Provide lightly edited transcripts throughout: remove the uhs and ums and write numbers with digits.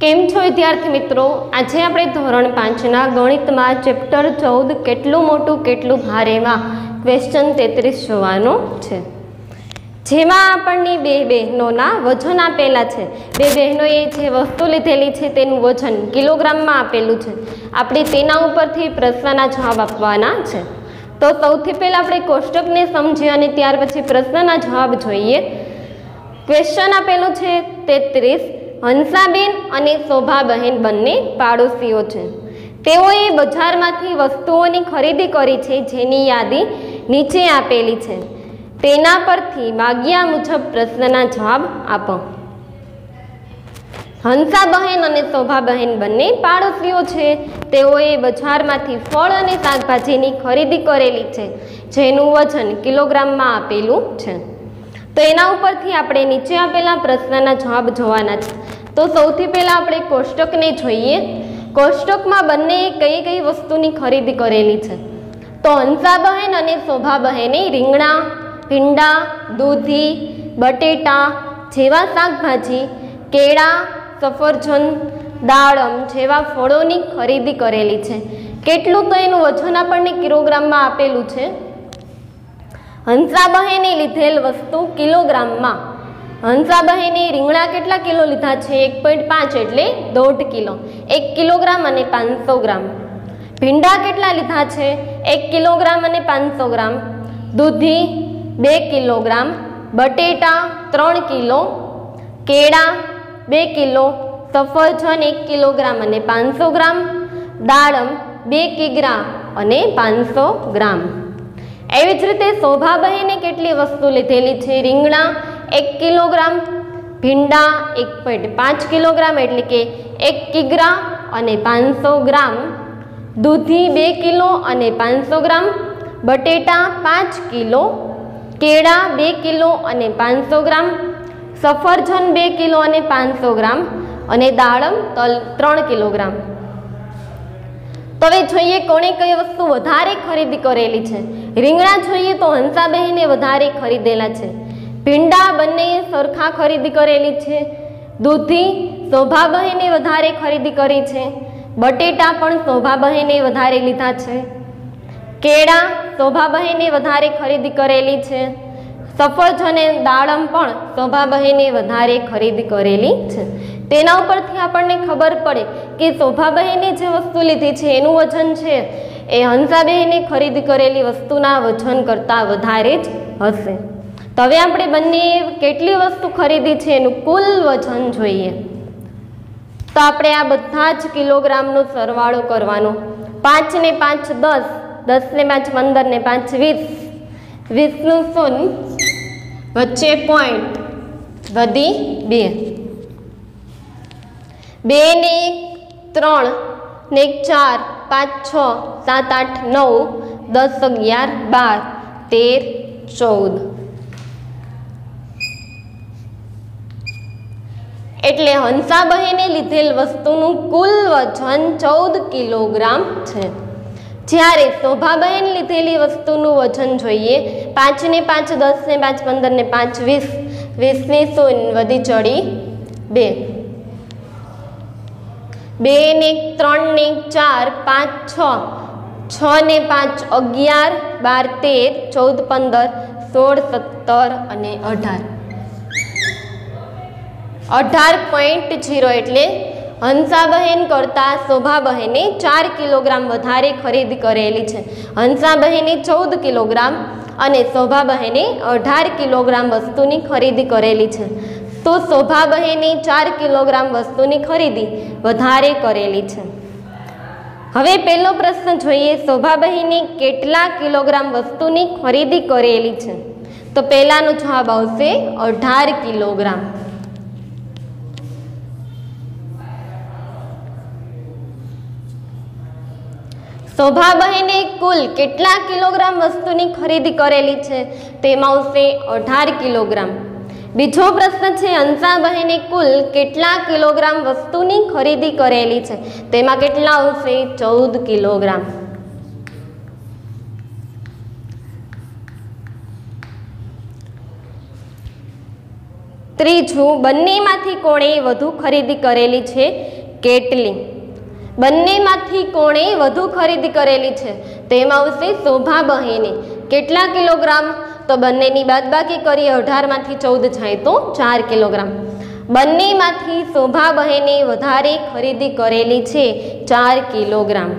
કેમ છો વિદ્યાર્થી મિત્રો? આજે આપણે ધોરણ 5 ના ગણિતમાં ચેપ્ટર 14 કેટલું મોટું કેટલું ભારેમાં ક્વેશ્ચન 33 જોવાનો છે, જેમાં આપણને બે બહેનોના વજન આપેલા છે. બે બહેનોએ જે વસ્તુ લીધેલી છે તેનું વજન કિલોગ્રામમાં આપેલું છે. આપણે તેના ઉપરથી પ્રશ્નના જવાબ આપવાના છે. તો સૌથી પહેલા આપણે કોષ્ટકને સમજીએ અને ત્યાર પછી પ્રશ્નના જવાબ જોઈએ. ક્વેશ્ચન આપેલું છે 33. હંસાબેન અને શોભાબહેન બંને પાડોશીઓ છે. તેઓએ બજારમાંથી વસ્તુઓની ખરીદી કરી છે, જેની યાદી નીચે આપેલી છે. તેના પરથી માગ્યા મુજબ પ્રશ્નના જવાબ આપો. હંસાબહેન અને શોભાબહેન બંને પાડોશીઓ છે. તેઓએ બજારમાંથી ફળ અને શાકભાજીની ખરીદી કરેલી છે, જેનું વજન કિલોગ્રામમાં આપેલું છે. તો એના ઉપરથી આપણે નીચે આપેલા પ્રશ્નના જવાબ જોવાના છે. તો સૌથી પહેલા આપણે કોષ્ટકને જોઈએ. કોષ્ટકમાં બંને કઈ કઈ વસ્તુની ખરીદી કરેલી છે. તો હંસાબહેન અને શોભાબહેને રીંગણા, ભીંડા, દૂધી, બટેટા જેવા શાકભાજી, કેળા, સફરજન, દાડમ જેવા ફળોની ખરીદી કરેલી છે. કેટલું? તો એનું વજન આપણને કિલોગ્રામમાં આપેલું છે. હંસાબહેને લીધેલ વસ્તુ કિલોગ્રામમાં. હંસાબહેને રીંગણા કેટલા કિલો લીધા છે? 1.5 એટલે 1.5 કિલો. 1 કિલોગ્રામ અને 500 ગ્રામ. ભીંડા કેટલા લીધા છે? 1 કિલોગ્રામ અને 500 ગ્રામ. દૂધી 2 કિલોગ્રામ. બટેટા 3 કિલો. કેળા 2 કિલો. સફરજન 1 કિલોગ્રામ અને 500 ગ્રામ. દાડમ 2 કિગ્રા અને 500 ગ્રામ. એવી જ રીતે શોભાબહેને કેટલી વસ્તુ લીધેલી છે? રીંગણા 1 કિલોગ્રામ, ભીંડા 1.5 કિલોગ્રામ એટલે કે 1 કિગ્રા અને 500 ગ્રામ, દૂધી 2 કિલો અને 500 ગ્રામ, બટેટા 5 કિલો, કેળા 2 કિલો અને 500 ગ્રામ, સફરજન 2 કિલો અને 500 ગ્રામ અને દાડમ 3 કિલોગ્રામ. તો હવે જોઈએ કોણે કઈ વસ્તુ વધારે ખરીદી કરેલી છે. રીંગણા જોઈએ તો હંસાબહેને વધારે ખરીદેલા છે. ભીંડા બંનેએ સરખા ખરીદી કરેલી છે. દૂધી શોભાબહેને વધારે ખરીદી કરી છે. બટેટા પણ શોભાબહેને વધારે લીધા છે. કેળા શોભાબહેને વધારે ખરીદી કરેલી છે. સફરજન અને દાડમ પણ શોભાબહેને વધારે ખરીદી કરેલી છે. તેના ઉપરથી આપણને ખબર પડે કે શોભાબહેને જે વસ્તુ લીધી છે એનું વજન છે એ હંસાબહેને ખરીદી કરેલી વસ્તુના વજન કરતાં વધારે જ હશે. તો હવે આપણે બંને કેટલી વસ્તુ ખરીદી છે એનું કુલ વજન જોઈએ. તો આપણે આ બધા જ કિલોગ્રામનો સરવાળો કરવાનો. 5 ને 5 10, 10 ને 5 15 ને 5 20, 20 નું શૂન્ય, વચ્ચે પોઈન્ટ, વધી 2, 2 ને 1 3 ને 1 4, 5 6 7 8 9 10 11 12 13 14. એટલે હંસાબહેને લીધેલ વસ્તુનું કુલ વજન 14 કિલોગ્રામ છે. જ્યારે શોભાબહેન લીધેલી વસ્તુનું વજન જોઈએ. 5 ને 5 10 ને 5 15 ને 5 20, 20 ની શૂન્ય, વધી ચડી 2, 2 ને 3 ને 4 5 6, 6 ને 5 11 12 13 14 15 16 17 અને 18. 18.0 એટલે હંસાબહેન કરતાં શોભાબહેને 4 કિલોગ્રામ વધારે ખરીદી કરેલી છે. હંસાબહેને 14 કિલોગ્રામ અને શોભાબહેને 18 કિલોગ્રામ વસ્તુની ખરીદી કરેલી છે. તો શોભાબહેને 4 કિલોગ્રામ વસ્તુની ખરીદી વધારે કરેલી છે. હવે પહેલો પ્રશ્ન જોઈએ. શોભાબહેને કેટલા કિલોગ્રામ વસ્તુની ખરીદી કરેલી છે? તો પહેલાનો જવાબ આવશે 18 કિલોગ્રામ. શોભાબહેને કુલ કેટલા કિલોગ્રામ વસ્તુની ખરીદી કરેલી છે? તેમાં આવશે 18 કિલોગ્રામ. બીજો પ્રશ્ન છે હંસાબહેને કુલ કેટલા કિલોગ્રામ વસ્તુની ખરીદી કરેલી છે? તેમાં કેટલા આવશે? 14 કિલોગ્રામ. ત્રીજું, બંનેમાંથી કોણે વધુ ખરીદી કરેલી છે? કેટલી? બંનેમાંથી કોણે વધુ ખરીદી કરેલી છે? તો એમાં આવશે શોભાબહેને. કેટલા કિલોગ્રામ? તો બંનેની બાદબાકી કરી 18માંથી 14 જાય તો 4 કિલોગ્રામ. બંનેમાંથી શોભાબહેને વધારે ખરીદી કરેલી છે 4 કિલોગ્રામ.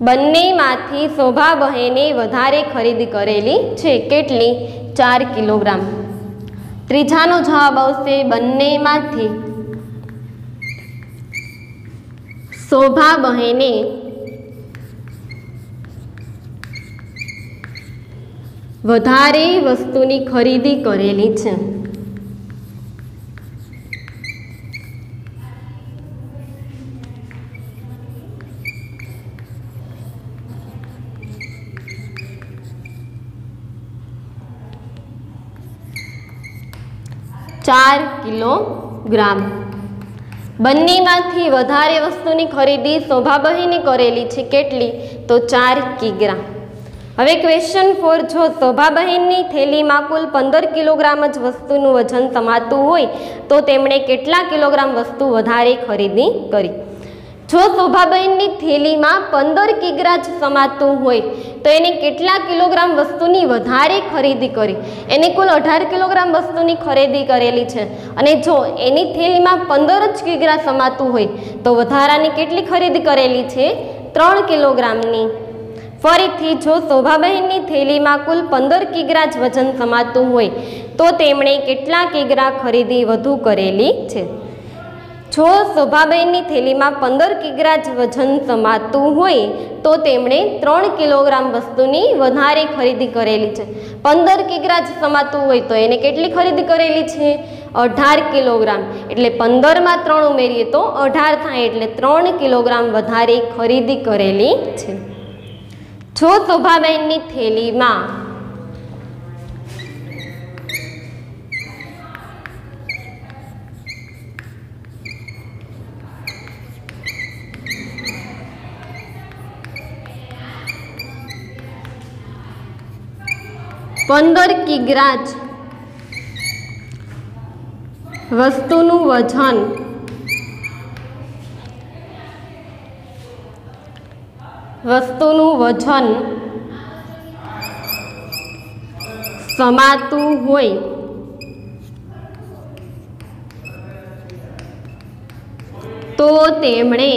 બંનેમાંથી શોભાબહેને વધારે ખરીદી કરેલી છે કેટલી? 4 કિલોગ્રામ. ત્રીજાનો જવાબ આવશે બંનેમાંથી શોભાબહેને વધારે વસ્તુની ખરીદી કરેલી છે. ચાર કિલોગ્રામ. બંનેમાંથી વધારે વસ્તુની ખરીદી શોભાબહેને કરેલી છે કેટલી? તો 4 કિગ્રા. હવે ક્વેશ્ચન 4, જો શોભાબહેનની થેલીમાં કુલ 15 કિલોગ્રામ જ વસ્તુનું વજન સમાતું હોય તો તેમણે કેટલા કિલોગ્રામ વસ્તુ વધારે ખરીદી કરી? જો શોભાબહેનની થેલીમાં 15 કિગ્રા જ સમાતું હોય તો એને કેટલા કિલોગ્રામ વસ્તુની વધારે ખરીદી કરી? એને કુલ 18 કિલોગ્રામ વસ્તુની ખરીદી કરેલી છે અને જો એની થેલીમાં 15 જ કિગ્રા સમાતું હોય તો વધારાની કેટલી ખરીદી કરેલી છે? 3 કિલોગ્રામની. ફરીથી, જો શોભાબહેનની થેલીમાં કુલ 15 કિગ્રા જ વજન સમાતું હોય તો તેમણે કેટલા કિગ્રા ખરીદી વધુ કરેલી છે? જો શોભાબહેનની થેલીમાં 15 કિગ્રા જ વજન સમાતું હોય તો તેમણે 3 કિલોગ્રામ વસ્તુની વધારે ખરીદી કરેલી છે. 15 કિગ્રા જ સમાતું હોય તો એને કેટલી ખરીદી કરેલી છે? 18 કિલોગ્રામ. એટલે 15માં 3 ઉમેરીએ તો 18 થાય, એટલે 3 કિલોગ્રામ વધારે ખરીદી કરેલી છે. જો શોભાબહેનની થેલીમાં 15 કિગ્રા જ વસ્તુનું વજન સમાતું હોય તો તેમણે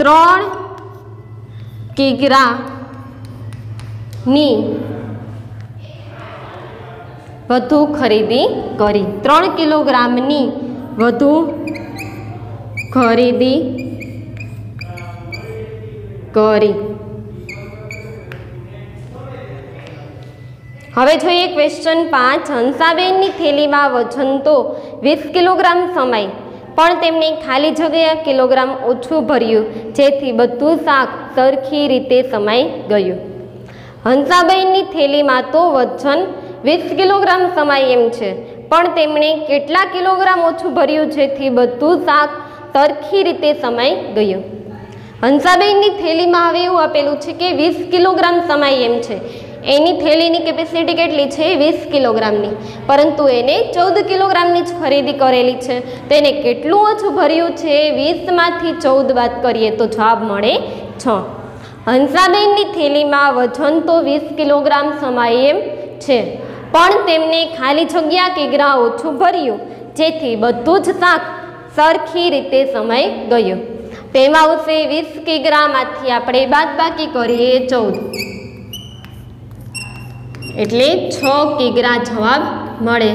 3 કિગ્રા ની વધુ ખરીદી કરી. 3 કિલોગ્રામની વધુ ખરીદી કરી. હવે જોઈએ ક્વેશ્ચન 5. હંસાબેનની થેલીમાં વજન તો 20 કિલોગ્રામ સમાય પણ તેમણે ખાલી જગ્યા કિલોગ્રામ ઓછું ભર્યું જેથી બધું શાક સરખી રીતે સમાઈ ગયું. હંસાબેનની થેલીમાં તો વજન 20 કિલોગ્રામ સમાય એમ છે પણ તેમણે કેટલા કિલોગ્રામ ઓછું ભર્યું જેથી બધું શાક સરખી રીતે સમાઈ ગયું. હંસાબેનની થેલીમાં હવે એવું આપેલું છે કે 20 કિલોગ્રામ સમાય એમ છે. એની થેલીની કેપેસિટી કેટલી છે? 20 કિલોગ્રામની, પરંતુ એને 14 કિલોગ્રામની જ ખરીદી કરેલી છે. તો એને કેટલું ઓછું ભર્યું છે? 20માંથી 14 બાદ કરીએ તો જવાબ મળે 6. હંસાબેનની થેલીમાં વજન તો 20 કિલોગ્રામ સમાય એમ છે પણ તેમને ખાલી જગ્યા કિગ્રા ઓછું ભર્યું જેથી બધું જ શાક સરખી રીતે સમાઈ ગયું. તેમાં આવશે 20 કિગ્રામાંથી આપણે બાદબાકી કરીએ 14, એટલે 6 કિગ્રા જવાબ મળે.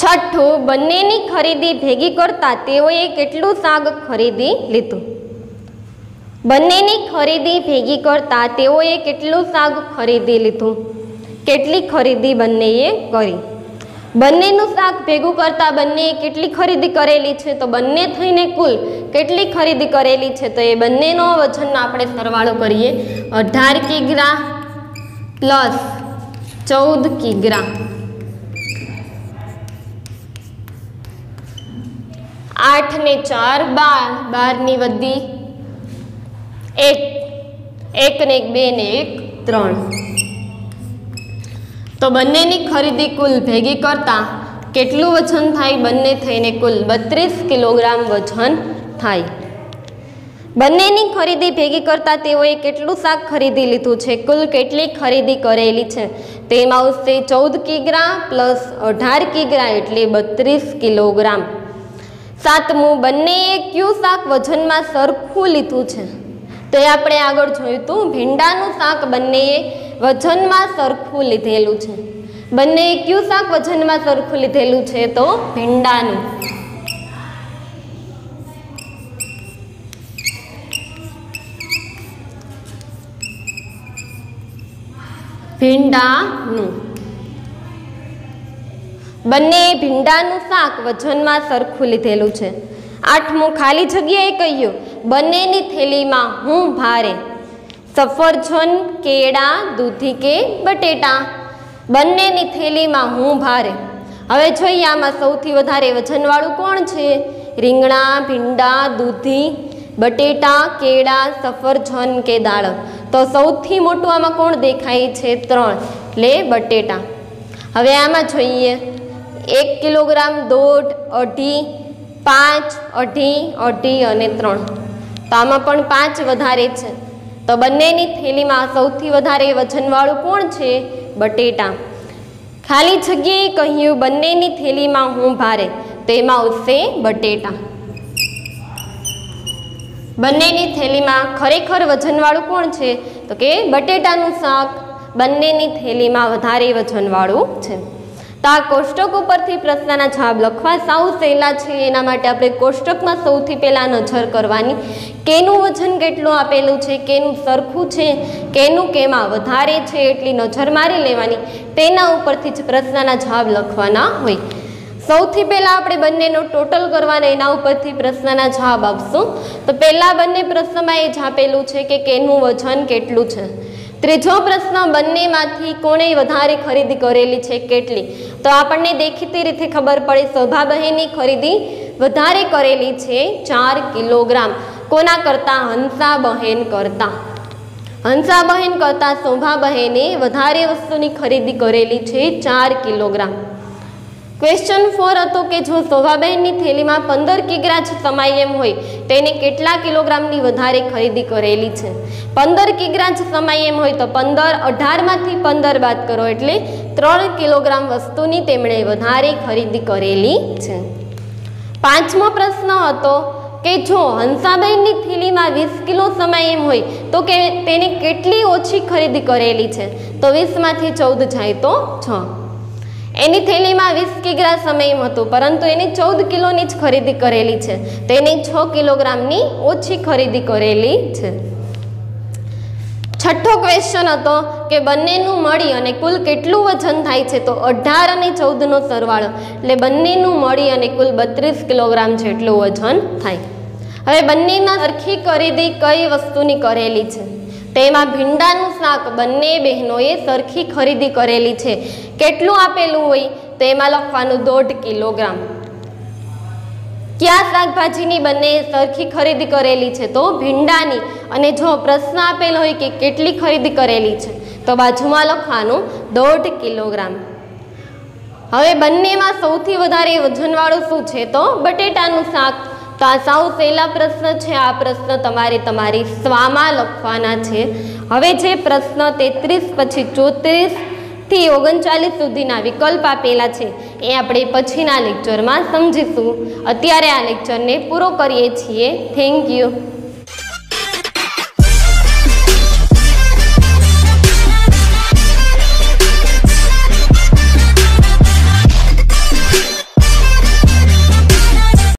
છઠ્ઠું, બંનેની ખરીદી ભેગી કરતા તેઓએ કેટલું શાક ખરીદી લીધું? બંનેની ખરીદી ભેગી કરતા તેઓએ કેટલું શાક ખરીદી લીધું? કેટલી ખરીદી બંનેએ કરી? બંનેનું શાક ભેગું કરતા બંનેએ કેટલી ખરીદી કરેલી છે? તો બંને થઈને કુલ કેટલી ખરીદી કરેલી છે? તો એ બંનેનો વજનનો આપણે સરવાળો કરીએ. 18 કિગ્રા પ્લસ 14 કિગ્રા 8 ને 4 12, 12 ની વધી 1, 1 ને 1 2 ને 1 3. તો બંનેની ખરીદી કુલ ભેગી કરતા કેટલું વજન થાય? બંને થઈને કુલ 32 કિલોગ્રામ વજન થાય. બંનેની ખરીદી ભેગી કરતા તેઓએ કેટલું શાક ખરીદી લીધું છે? કુલ કેટલી ખરીદી કરેલી છે? તેમાં આવશે 14 કિગ્રા પ્લસ 18 કિગ્રા એટલે 32 કિલોગ્રામ. 7મું, બંનેએ કયું શાક વજનમાં સરખું લીધું છે? તો એ આપણે આગળ જોયું હતું. ભીંડાનું શાક બંનેએ વજનમાં સરખું લીધેલું છે. બંનેએ કયું શાક વજનમાં સરખું લીધેલું છે? તો ભીંડાનું. બંનેએ ભીંડાનું શાક વજનમાં સરખું લીધેલું છે. 8મું, ખાલી જગ્યાએ કહ્યું બંનેની થેલીમાં હું ભારે? સફરજન, કેળા, દૂધી કે બટેટા? બંનેની થેલીમાં હું ભારે. હવે જોઈએ આમાં સૌથી વધારે વજનવાળું કોણ છે? રીંગણા, ભીંડા, દૂધી, બટેટા, કેળા, સફરજન કે દાડમ? તો સૌથી મોટું આમાં કોણ દેખાય છે? 3 એટલે બટેટા. હવે આમાં જોઈએ 1 કિલોગ્રામ, 1.5, 5, 2.5 અને 3. તો આમાં પણ 5 વધારે છે. તો બંનેની થેલીમાં સૌથી વધારે વજનવાળું કોણ છે? બટેટા. ખાલી જગ્યાએ કહ્યું બંનેની થેલીમાં હું ભારે? તેમાં આવશે બટેટા. બંનેની થેલીમાં ખરેખર વજનવાળું કોણ છે? તો કે બટેટાનું શાક બંનેની થેલીમાં વધારે વજનવાળું છે. તો આ કોષ્ટક ઉપરથી પ્રશ્નના જવાબ લખવા સાવ સહેલા છે. એના માટે આપણે કોષ્ટકમાં સૌથી પહેલાં નજર કરવાની. કેનું વજન કેટલું આપેલું છે, કેનું સરખું છે, કેનું કેમાં વધારે છે એટલી નજર મારી લેવાની. તેના ઉપરથી જ પ્રશ્નના જવાબ લખવાના હોય. સૌથી પહેલાં આપણે બંનેનો ટોટલ કરવાના, એના ઉપરથી પ્રશ્નના જવાબ આપશું. તો પહેલાં બંને પ્રશ્નમાં એ જ આપેલું છે કે કેનું વજન કેટલું છે. ત્રીજો પ્રશ્ન, બંનેમાંથી કોણે વધારે ખરીદી કરેલી છે, કેટલી? તો આપણને દેખીતી રીતે ખબર પડે શોભાબહેનની ખરીદી વધારે કરેલી છે 4 કિલોગ્રામ. કોના કરતાં? હંસાબહેન કરતાં. હંસાબહેન કરતાં શોભાબહેને વધારે વસ્તુની ખરીદી કરેલી છે 4 કિલોગ્રામ. ક્વેશ્ચન 4 હતો કે જો શોભાબહેનની થેલીમાં 15 કિગ્રા જ સમાય એમ હોય તેને કેટલા કિલોગ્રામની વધારે ખરીદી કરેલી છે? 15 કિગ્રા જ સમાય એમ હોય તો 15, 18માંથી 15 બાદ કરો એટલે 3 કિલોગ્રામ વસ્તુની તેમણે વધારે ખરીદી કરેલી છે. 5મો પ્રશ્ન હતો કે જો હંસાબહેનની થેલીમાં 20 કિલો સમાય એમ હોય તો કે તેને કેટલી ઓછી ખરીદી કરેલી છે? તો 20માંથી 14 જાય તો 6. એની થેલીમાં 20 કિગ્રા સમય હતું પરંતુ એને 14 કિલોની જ ખરીદી કરેલી છે. તો એને 6 કિલોગ્રામની ઓછી ખરીદી કરેલી છે. 6થો ક્વેશ્ચન હતો કે બંનેનું મળી અને કુલ કેટલું વજન થાય છે? તો 18 અને 14નો સરવાળો એટલે બંનેનું મળી અને કુલ 32 કિલોગ્રામ જેટલું વજન થાય. હવે બંનેના સરખી ખરીદી કઈ વસ્તુની કરેલી છે? તેમાં ભીંડાનું શાક બંને બહેનોએ સરખી ખરીદી કરેલી છે. કેટલું આપેલું હોય? તો એમાં લખવાનું 1.5 કિલોગ્રામ. કયા શાકભાજીની બંને સરખી ખરીદી કરેલી છે? તો ભીંડાની. અને જો પ્રશ્ન આપેલો હોય કે કેટલી ખરીદી કરેલી છે તો બાજુમાં લખવાનું 1.5 કિલોગ્રામ. હવે બંનેમાં સૌથી વધારે વજનવાળું શું છે? તો બટેટાનું શાક. તો આ સાવ સહેલા પ્રશ્ન છે. આ પ્રશ્ન તમારે તમારી સ્વામાં લખવાના છે. હવે જે પ્રશ્ન 33 પછી 34 થી 39 સુધીના વિકલ્પ આપેલા છે એ આપણે પછીના લેક્ચરમાં સમજીશું. અત્યારે આ લેક્ચરને પૂરો કરીએ છીએ. Thank you.